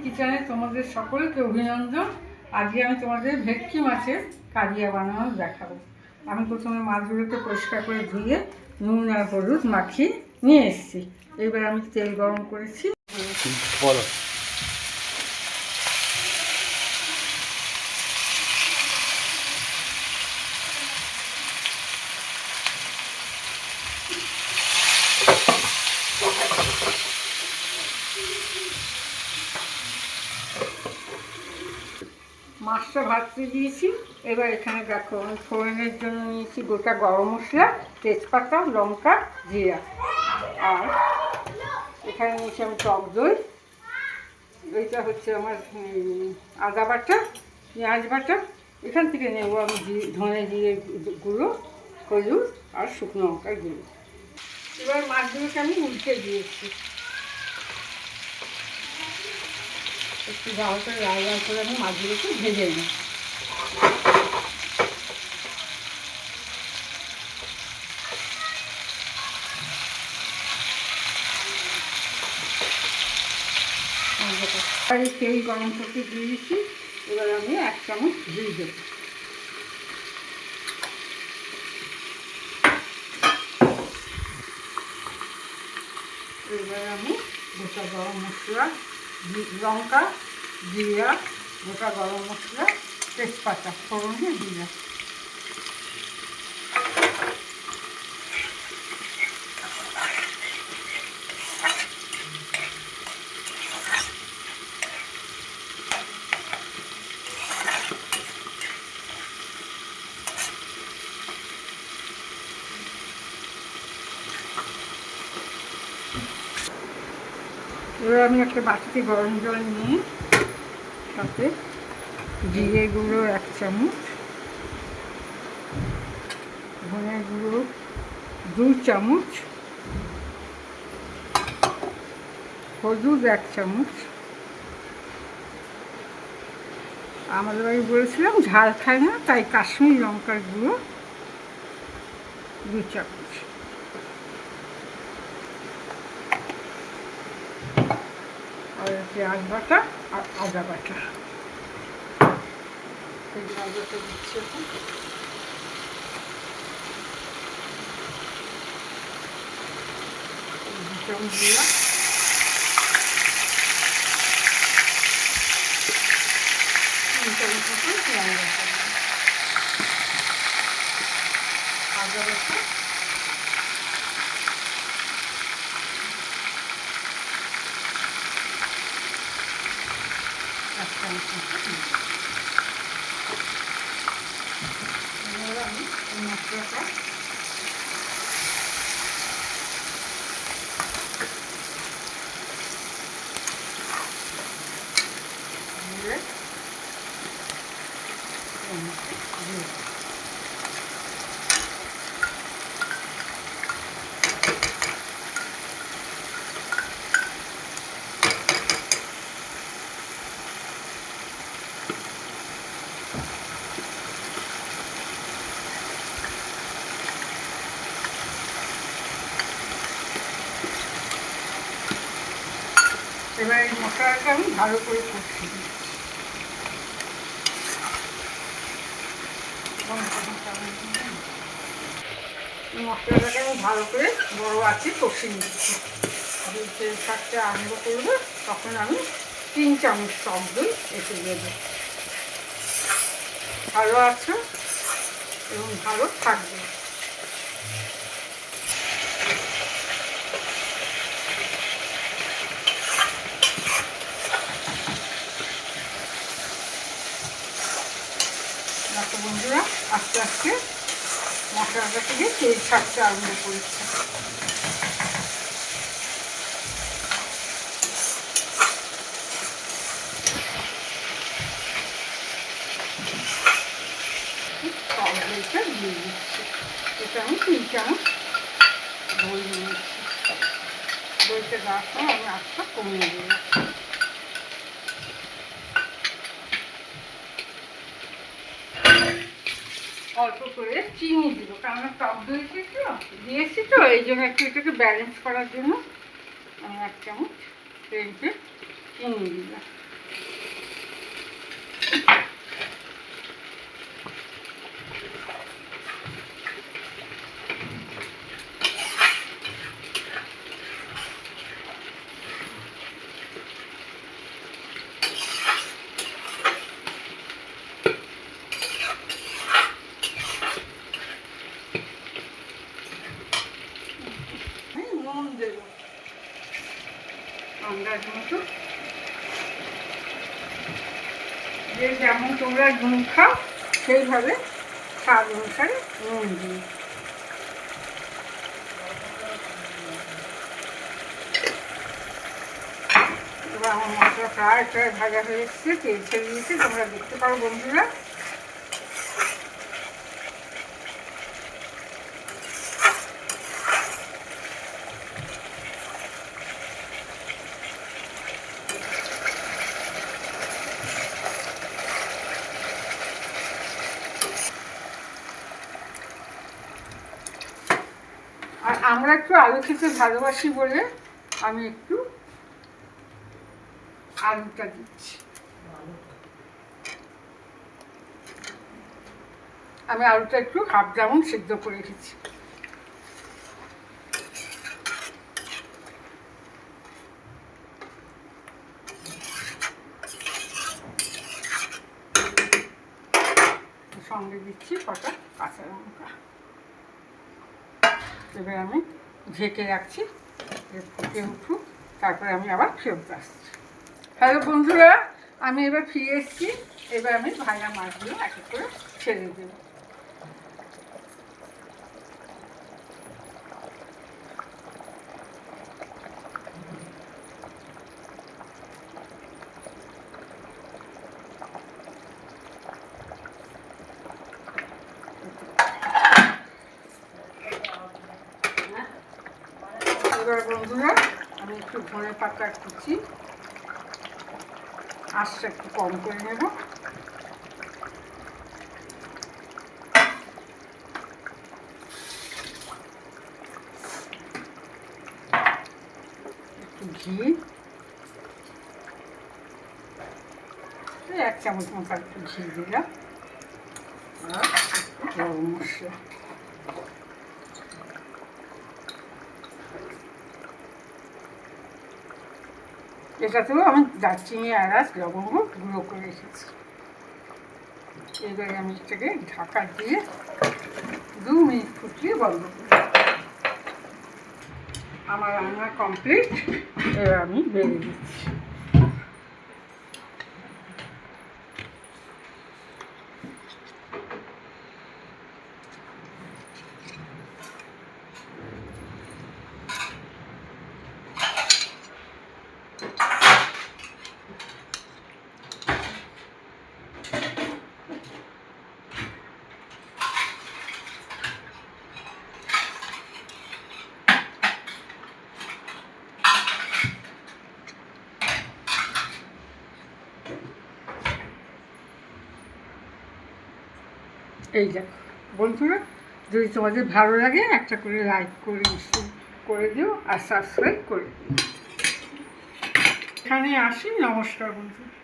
কিচেনে তোমাদের সকলকে অভিনন্দন। আজকে আমি তোমাদের ভেটকি মাছের কালিয়া বানানো দেখাবো। আমি প্রথমে মাছগুলোকে পরিষ্কার করে ধুয়ে নুন আর হলুদ মাখিয়ে নিয়ে এসেছি। এবার আমি তেল গরম করেছি। বলো। মাছটা ভাজতে দিয়েছি। এবার এখানে দেখো আমি ফোড়নের জন্য নিয়েছি গোটা গরম মশলা, তেজপাতা, লঙ্কা, জিরা, আর এখানে নিয়েছি আমি টক দই। দইটা হচ্ছে আমার আদা বাটা, পেঁয়াজ বাটা। এখান থেকে নেবো আমি ধনে জিরে গুঁড়ো, হলুদ আর শুকনো লঙ্কার গুঁড়ো। এবার মাছগুলোকে আমি উল্টে দিয়েছি। একটু ভালো করে লাল লাল করে আমি মাছগুলোকে ভেজে নিই। তেল গরম করতে দিয়েছি। এবার আমি 1 চামচ ঘি দেব। এবার আমি গোটা গরম মশলা, লঙ্কা, জিরা, গোটা গরম মশলা, তেজপাতা ফোড়নে দিলাম। এবার আমি একটা বাটিতে গরম জল নিয়ে সাথে জিরে গুঁড়ো 1 চামচ, ধনে গুঁড়ো 2 চামচ, হলুদ 1 চামচ। আমাদের বাড়ি বলেছিলাম ঝাল খায় না, তাই কাশ্মীরি লঙ্কার গুঁড়ো 2 চামচ। আর পেঁয়াজ বাটা আর আদা বাটা। আদাটা দিচ্ছি এখন। চামচ দিলাম। আদা বাটা, আমি মশলাটা এবার এই মশলাটা আমি ভালো করে কষি। মশলাটাকে আমি ভালো করে বড় আঁচে কষি নিচ্ছি। তেল ছাড়তে আরম্ভ করবো তখন আমি 3 চামচ টক দই এসে দেবো। ভালো আছে এবং ভালো থাকবে। দেখো বন্ধুরা, আস্তে আস্তে মশলাটা থেকে তেল ছাড়তে আরম্ভ করেছে। টক দইটা দিয়ে দিচ্ছি। এটা আমি 3 চামচ দই নিয়েছি। দইটা দেওয়ার সময় আমি আঁচটা কমিয়ে দিলাম। অল্প করে চিনি দিব, কারণ টক দই দিয়েছি তো, এই জন্য একটু এটাকে ব্যালেন্স করার জন্য আমি 1 চামচ চিনি দিলাম। যে যেমন তোমরা নুন খাও সেইভাবে স্বাদ অনুসারে নুন দিই। এবার আমার মশলা প্রায় ভাজা হয়ে এসছে, তেল ছেড়ে দিয়েছে, তোমরা দেখতে পারো বন্ধুরা। আর আমরা একটু আলু খেতে ভালোবাসি বলে আমি একটু আলুটা দিচ্ছি। আমি আলুটা একটু হাফ যেমন সিদ্ধ করে রেখেছি। সঙ্গে দিচ্ছি কটা কাঁচা লঙ্কা। এবার আমি ঢেকে রাখছি, ফুটে উঠুক, তারপরে আমি আবার ফেরত আসছি। হ্যালো বন্ধুরা, আমি এবার ফিরে এসেছি। এবার আমি ভাজা মাছগুলো এক এক করে ছেড়ে দেব। এবার বন্ধুরা আমি একটু ধনে পাতা কুচি, আঁচটা একটু কম করে নেব। একটু ঘি, 1 চামচ মতো একটু ঘি দিলাম, আর একটু গরম মশলা। এটাতেও আমি দারচিনি, এলাচ, লবঙ্গ গুঁড়ো করে রেখেছি। এবারে আমি এটাকে ঢাকা দিয়ে 2 মিনিট ফুটিয়ে বন্ধ করি। আমার রান্না কমপ্লিট। এবার আমি বেড়ে দিচ্ছি। এই দেখো বন্ধুরা, যদি তোমাদের ভালো লাগে একটা করে লাইক করে দিও আর সাবস্ক্রাইব করে দিও। এখানে আসি। নমস্কার বন্ধুরা।